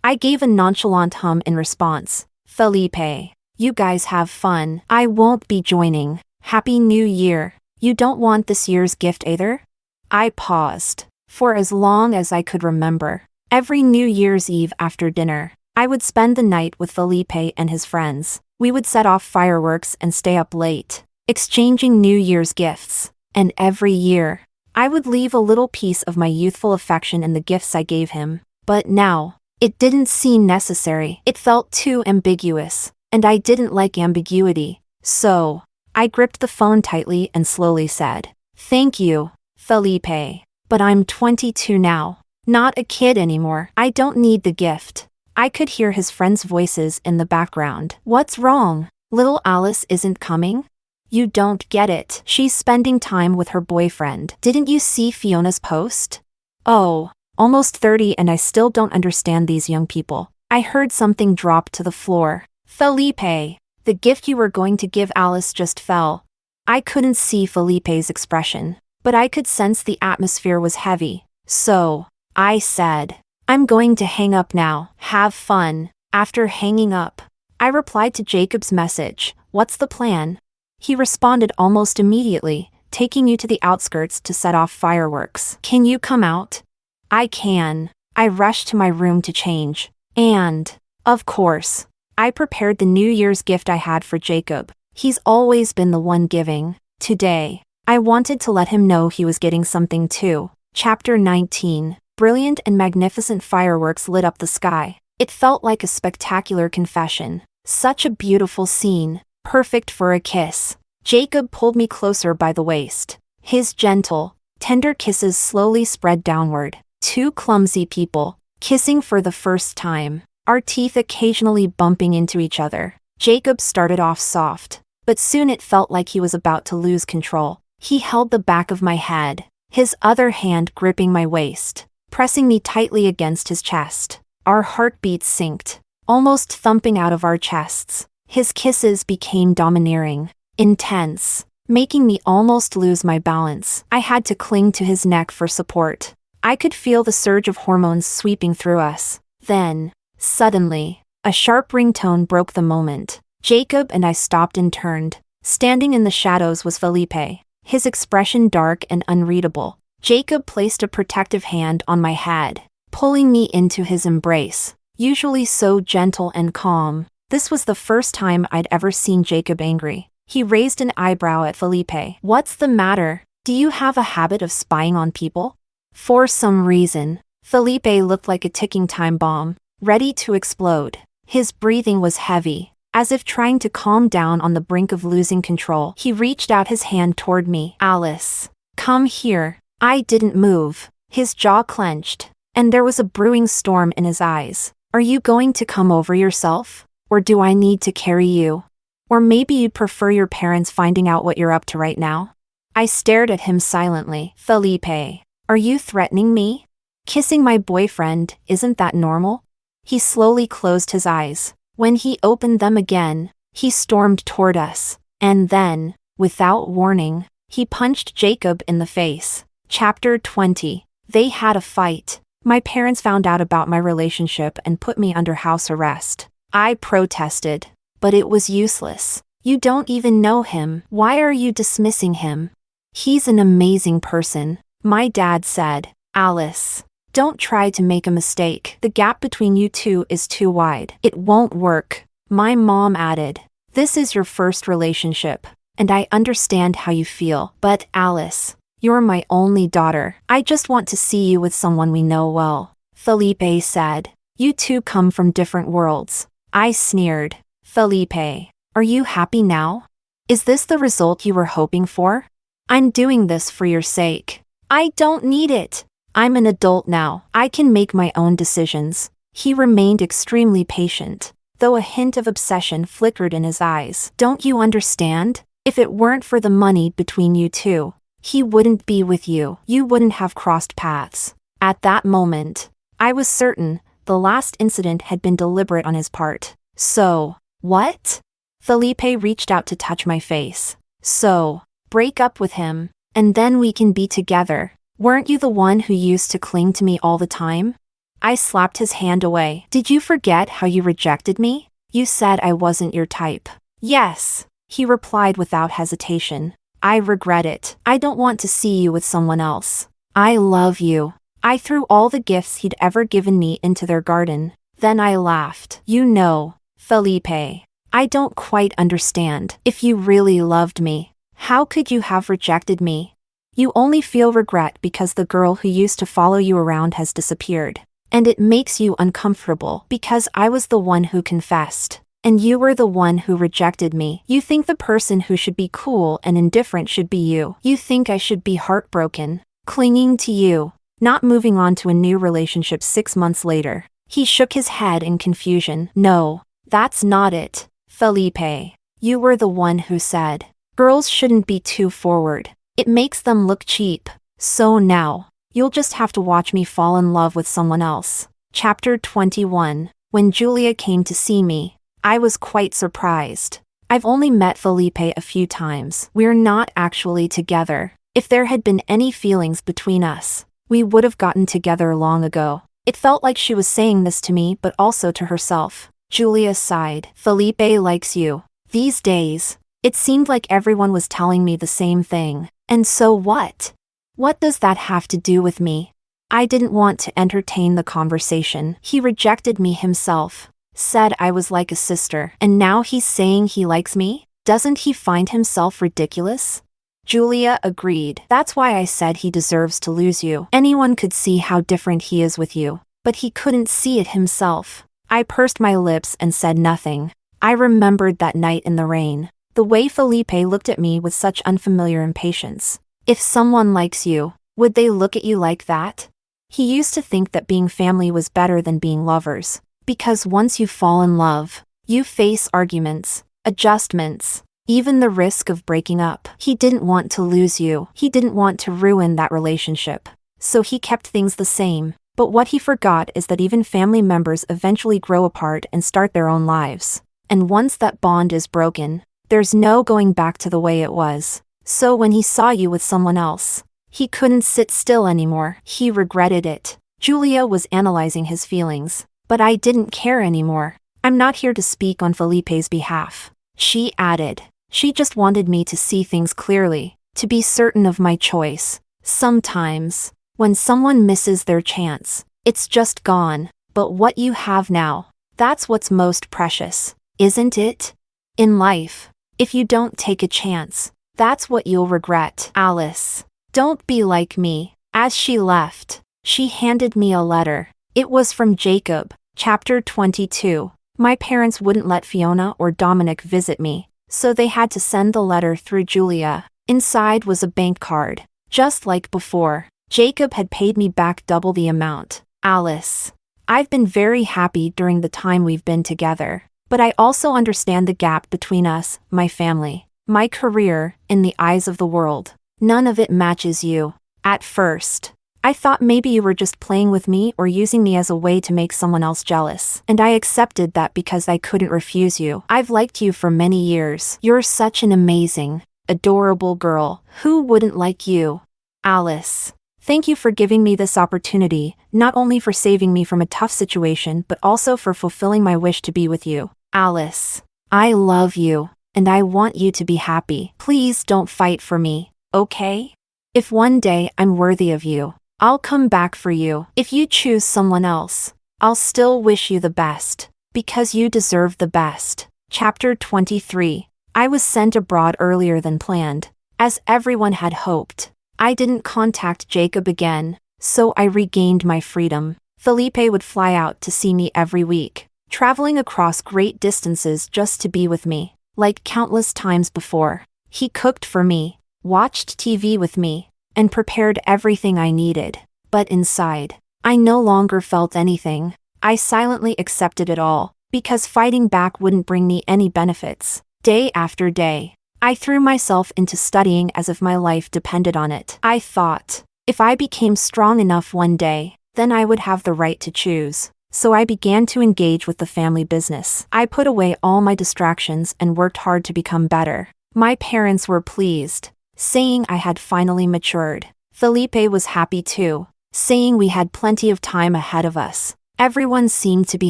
Speaker 1: I gave a nonchalant hum in response. Felipe, you guys have fun. I won't be joining. Happy New Year. You don't want this year's gift either? I paused. For as long as I could remember, every New Year's Eve after dinner, I would spend the night with Felipe and his friends. We would set off fireworks and stay up late, exchanging New Year's gifts. And every year, I would leave a little piece of my youthful affection in the gifts I gave him. But now, it didn't seem necessary. It felt too ambiguous, and I didn't like ambiguity. So, I gripped the phone tightly and slowly said, thank you, Felipe. But I'm 22 now. Not a kid anymore. I don't need the gift. I could hear his friends' voices in the background. What's wrong? Little Alice isn't coming? You don't get it. She's spending time with her boyfriend. Didn't you see Fiona's post? Oh, almost 30 and I still don't understand these young people. I heard something drop to the floor. Felipe. The gift you were going to give Alice just fell. I couldn't see Felipe's expression, but I could sense the atmosphere was heavy. So, I said, I'm going to hang up now. Have fun. After hanging up, I replied to Jacob's message. What's the plan? He responded almost immediately, taking you to the outskirts to set off fireworks. Can you come out? I can. I rushed to my room to change. And, of course, I prepared the New Year's gift I had for Jacob. He's always been the one giving. Today, I wanted to let him know he was getting something too. Chapter 19. Brilliant and magnificent fireworks lit up the sky. It felt like a spectacular confession. Such a beautiful scene, perfect for a kiss. Jacob pulled me closer by the waist. His gentle, tender kisses slowly spread downward. Two clumsy people, kissing for the first time. Our teeth occasionally bumping into each other. Jacob started off soft, but soon it felt like he was about to lose control. He held the back of my head, his other hand gripping my waist, pressing me tightly against his chest. Our heartbeats synced, almost thumping out of our chests. His kisses became domineering, intense, making me almost lose my balance. I had to cling to his neck for support. I could feel the surge of hormones sweeping through us. Then, suddenly, a sharp ringtone broke the moment. Jacob and I stopped and turned. Standing in the shadows was Felipe, his expression dark and unreadable. Jacob placed a protective hand on my head, pulling me into his embrace, usually so gentle and calm. This was the first time I'd ever seen Jacob angry. He raised an eyebrow at Felipe. What's the matter? Do you have a habit of spying on people? For some reason, Felipe looked like a ticking time bomb, ready to explode. His breathing was heavy, as if trying to calm down on the brink of losing control. He reached out his hand toward me. Alice, come here. I didn't move. His jaw clenched, and there was a brewing storm in his eyes. Are you going to come over yourself? Or do I need to carry you? Or maybe you'd prefer your parents finding out what you're up to right now? I stared at him silently. Felipe, are you threatening me? Kissing my boyfriend, isn't that normal? He slowly closed his eyes. When he opened them again, he stormed toward us. And then, without warning, he punched Jacob in the face. Chapter 20. They had a fight. My parents found out about my relationship and put me under house arrest. I protested, but it was useless. You don't even know him. Why are you dismissing him? He's an amazing person, my dad said. Alice, don't try to make a mistake. The gap between you two is too wide. It won't work. My mom added. This is your first relationship, and I understand how you feel. But Alice, you're my only daughter. I just want to see you with someone we know well. Felipe said. You two come from different worlds. I sneered. Felipe, are you happy now? Is this the result you were hoping for? I'm doing this for your sake. I don't need it. I'm an adult now. I can make my own decisions. He remained extremely patient, though a hint of obsession flickered in his eyes. Don't you understand? If it weren't for the money between you two, he wouldn't be with you. You wouldn't have crossed paths. At that moment, I was certain the last incident had been deliberate on his part. So, what? Felipe reached out to touch my face. So, break up with him, and then we can be together. Weren't you the one who used to cling to me all the time? I slapped his hand away. Did you forget how you rejected me? You said I wasn't your type. Yes, he replied without hesitation. I regret it. I don't want to see you with someone else. I love you. I threw all the gifts he'd ever given me into their garden. Then I laughed. You know, Felipe, I don't quite understand. If you really loved me, how could you have rejected me? You only feel regret because the girl who used to follow you around has disappeared. And it makes you uncomfortable because I was the one who confessed. And you were the one who rejected me. You think the person who should be cool and indifferent should be you. You think I should be heartbroken, clinging to you, not moving on to a new relationship 6 months later. He shook his head in confusion. No, that's not it. Felipe, you were the one who said, girls shouldn't be too forward. It makes them look cheap. So now, you'll just have to watch me fall in love with someone else. Chapter 21. When Julia came to see me, I was quite surprised. I've only met Felipe a few times. We're not actually together. If there had been any feelings between us, we would have gotten together long ago. It felt like she was saying this to me but also to herself. Julia sighed. Felipe likes you. These days, it seemed like everyone was telling me the same thing. And so what? What does that have to do with me? I didn't want to entertain the conversation. He rejected me himself, said I was like a sister, and now he's saying he likes me? Doesn't he find himself ridiculous? Julia agreed. That's why I said he deserves to lose you. Anyone could see how different he is with you, but he couldn't see it himself. I pursed my lips and said nothing. I remembered that night in the rain, the way Felipe looked at me with such unfamiliar impatience. If someone likes you, would they look at you like that? He used to think that being family was better than being lovers, because once you fall in love, you face arguments, adjustments, even the risk of breaking up. He didn't want to lose you. He didn't want to ruin that relationship. So he kept things the same. But what he forgot is that even family members eventually grow apart and start their own lives. And once that bond is broken, there's no going back to the way it was. So when he saw you with someone else, he couldn't sit still anymore. He regretted it. Julia was analyzing his feelings, but I didn't care anymore. I'm not here to speak on Felipe's behalf, she added. She just wanted me to see things clearly, to be certain of my choice. Sometimes, when someone misses their chance, it's just gone. But what you have now, that's what's most precious, isn't it? In life, if you don't take a chance, that's what you'll regret. Alice, don't be like me. As she left, she handed me a letter. It was from Jacob. Chapter 22. My parents wouldn't let Fiona or Dominic visit me, so they had to send the letter through Julia. Inside was a bank card. Just like before, Jacob had paid me back double the amount. Alice, I've been very happy during the time we've been together. But I also understand the gap between us, my family, my career, in the eyes of the world. None of it matches you. At first, I thought maybe you were just playing with me or using me as a way to make someone else jealous. And I accepted that because I couldn't refuse you. I've liked you for many years. You're such an amazing, adorable girl. Who wouldn't like you? Alice. Thank you for giving me this opportunity, not only for saving me from a tough situation but also for fulfilling my wish to be with you. Alice. I love you, and I want you to be happy. Please don't fight for me, okay? If one day I'm worthy of you, I'll come back for you. If you choose someone else, I'll still wish you the best, because you deserve the best. Chapter 23. I was sent abroad earlier than planned. As everyone had hoped, I didn't contact Jacob again, so I regained my freedom. Felipe would fly out to see me every week, traveling across great distances just to be with me, like countless times before. He cooked for me, watched TV with me, and prepared everything I needed. But inside, I no longer felt anything. I silently accepted it all, because fighting back wouldn't bring me any benefits. Day after day, I threw myself into studying as if my life depended on it. I thought, if I became strong enough one day, then I would have the right to choose. So I began to engage with the family business. I put away all my distractions and worked hard to become better. My parents were pleased, saying I had finally matured. Felipe was happy too, saying we had plenty of time ahead of us. Everyone seemed to be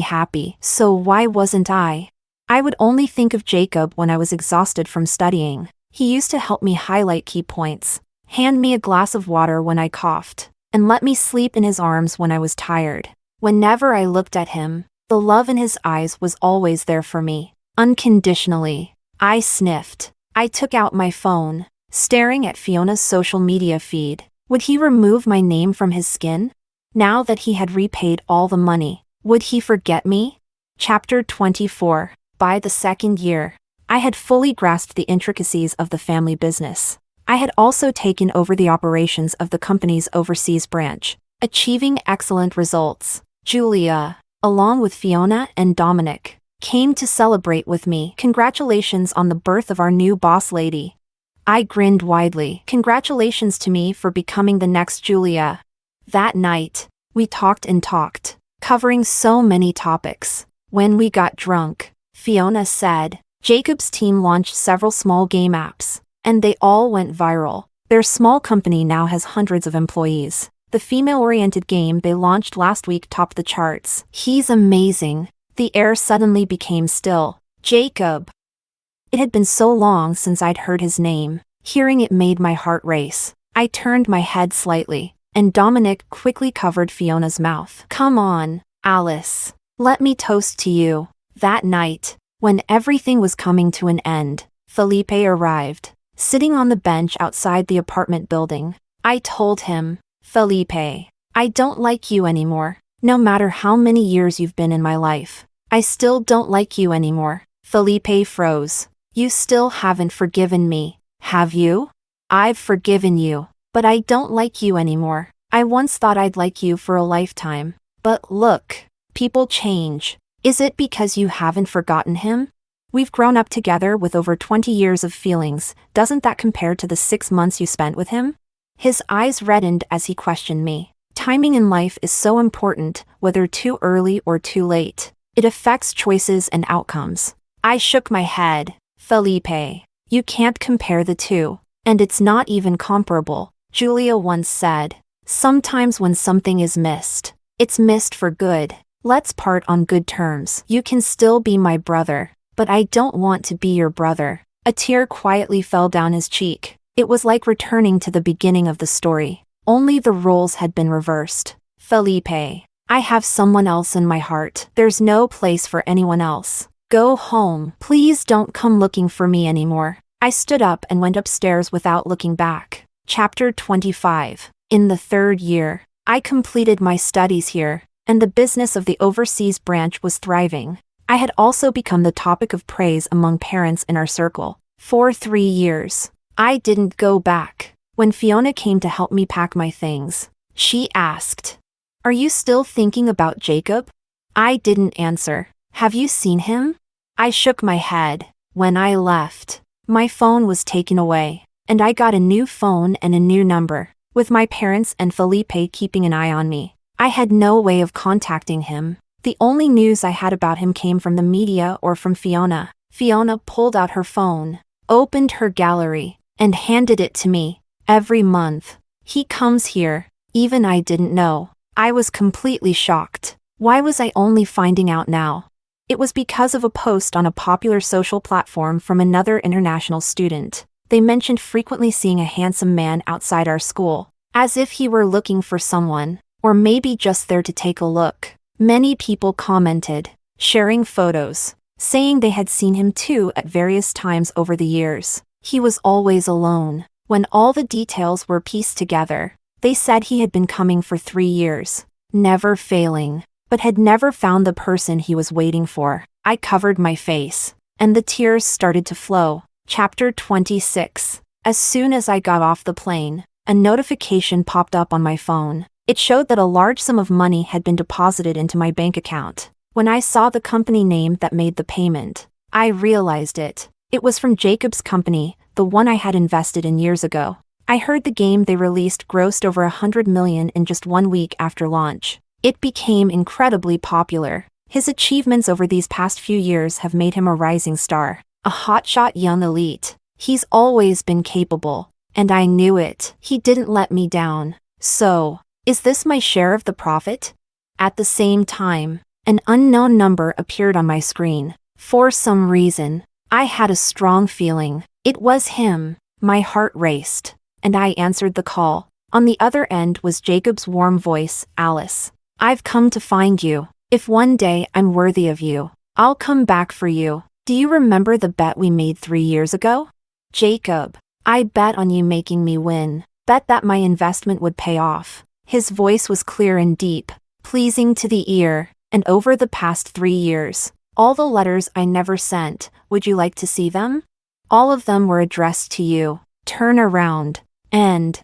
Speaker 1: happy, so why wasn't I? I would only think of Jacob when I was exhausted from studying. He used to help me highlight key points, hand me a glass of water when I coughed, and let me sleep in his arms when I was tired. Whenever I looked at him, the love in his eyes was always there for me, unconditionally. I sniffed. I took out my phone, staring at Fiona's social media feed. Would he remove my name from his skin? Now that he had repaid all the money, would he forget me? Chapter 24. By the second year, I had fully grasped the intricacies of the family business. I had also taken over the operations of the company's overseas branch, achieving excellent results. Julia, along with Fiona and Dominic, came to celebrate with me. Congratulations on the birth of our new boss lady. I grinned widely. Congratulations to me for becoming the next Julia. That night, we talked and talked, covering so many topics. When we got drunk, Fiona said, Jacob's team launched several small game apps, and they all went viral. Their small company now has hundreds of employees. The female-oriented game they launched last week topped the charts. He's amazing. The air suddenly became still. Jacob. It had been so long since I'd heard his name. Hearing it made my heart race. I turned my head slightly, and Dominic quickly covered Fiona's mouth. Come on, Alice. Let me toast to you. That night, when everything was coming to an end, Felipe arrived, sitting on the bench outside the apartment building. I told him, Felipe, I don't like you anymore. No matter how many years you've been in my life, I still don't like you anymore. Felipe froze. You still haven't forgiven me, have you? I've forgiven you, but I don't like you anymore. I once thought I'd like you for a lifetime. But look, people change. Is it because you haven't forgotten him? We've grown up together with over 20 years of feelings. Doesn't that compare to the 6 months you spent with him? His eyes reddened as he questioned me. Timing in life is so important, whether too early or too late. It affects choices and outcomes. I shook my head. Felipe, you can't compare the two, and it's not even comparable. Julia once said, sometimes when something is missed, it's missed for good. Let's part on good terms. You can still be my brother, but I don't want to be your brother. A tear quietly fell down his cheek. It was like returning to the beginning of the story. Only the roles had been reversed. Felipe, I have someone else in my heart. There's no place for anyone else. Go home. Please don't come looking for me anymore. I stood up and went upstairs without looking back. Chapter 25. In the third year, I completed my studies here, and the business of the overseas branch was thriving. I had also become the topic of praise among parents in our circle. For 3 years, I didn't go back. When Fiona came to help me pack my things, she asked, Are you still thinking about Jacob? I didn't answer. Have you seen him? I shook my head. When I left, my phone was taken away, and I got a new phone and a new number, with my parents and Felipe keeping an eye on me. I had no way of contacting him. The only news I had about him came from the media or from Fiona. Fiona pulled out her phone, opened her gallery, and handed it to me. Every month, he comes here. Even I didn't know. I was completely shocked. Why was I only finding out now? It was because of a post on a popular social platform from another international student. They mentioned frequently seeing a handsome man outside our school, as if he were looking for someone, or maybe just there to take a look. Many people commented, sharing photos, saying they had seen him too at various times over the years. He was always alone. When all the details were pieced together, they said he had been coming for 3 years, never failing, but had never found the person he was waiting for. I covered my face, and the tears started to flow. Chapter 26. As soon as I got off the plane, a notification popped up on my phone. It showed that a large sum of money had been deposited into my bank account. When I saw the company name that made the payment, I realized it. It was from Jacob's company, the one I had invested in years ago. I heard the game they released grossed over 100 million in just 1 week after launch. It became incredibly popular. His achievements over these past few years have made him a rising star, a hotshot young elite. He's always been capable, and I knew it. He didn't let me down. So, is this my share of the profit? At the same time, an unknown number appeared on my screen. For some reason, I had a strong feeling. It was him. My heart raced, and I answered the call. On the other end was Jacob's warm voice, Alice. I've come to find you. If one day I'm worthy of you, I'll come back for you. Do you remember the bet we made 3 years ago? Jacob, I bet on you making me win. Bet that my investment would pay off. His voice was clear and deep, pleasing to the ear. And over the past 3 years, all the letters I never sent, would you like to see them? All of them were addressed to you. Turn around. End.